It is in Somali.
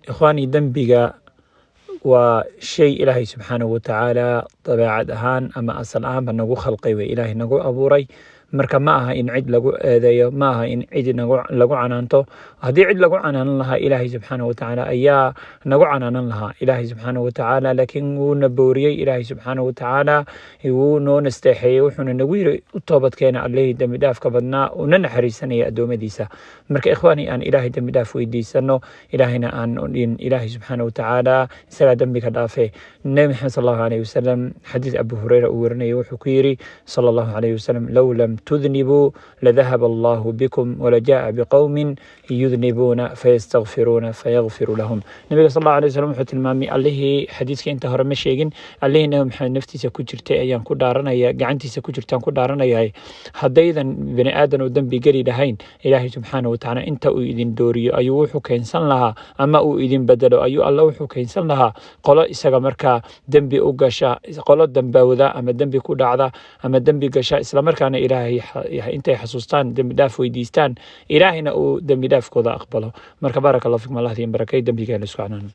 إخواني دنبيغا وشيء إلهي سبحانه وتعالى طبيعة أهان أما أصل أهم بنقو خلقي وإلهي نقو أبوري marka ma aha in cid lagu eedeeyo ma aha in cid lagu canaanto hadii cid lagu canaanan lahaa ilaahay subxaanahu wa tacaala ayaa nagu canaanan lahaa ilaahay subxaanahu wa tacaala laakiin wuu na booriyey ilaahay subxaanahu wa tacaala wuu noo nasteexeeyey wuxuuna nagu yiri u toobadkeena allihii dembi dhaafka badnaa una naxariisanaya addoommadiisa marka ikhwaani aan ilaahay dembi dhaaf weydiisano ilaahayna aan in ilaahay subxaanahu wa tacaala isagaa dembiga dhaafe nabi maxamed sallallahu alayhi wasallam xadiis abu hurayra uu warinayay wuxuu ku yiri sallallahu alayhi wasallam low lam تذنبوا لذهب الله بكم ولجاء بقوم يذنبون فيستغفرون فيغفر لهم النبي صلى الله عليه وسلم وحده المامي الله حديثك انت هره ما sheegin الله inuu maxay naftiisa ku jirtay ayaan ku dhaaranaya gacantiisa ku jirtaan ku dhaaranaya hadaydan bani aadan oo dambi gali lahayn ilaahay subxaanahu wa ta'ala inta uu idin dooriyo ayuu wuxuu keensan lahaa ama uu idin bedelo ayuu Allah wuxuu keensan lahaa qolo isaga marka dambi u gasha qolo dambawda ama dambi ku dhacda ama dambi gasha isla markaana ilaahay intay xasuustaan dembi dhaaf weydiistaan ilaahayna uu dembi dhaafkooda aqbalo marka barakallahu fiikum allah idin barakay dembiga la isku canaan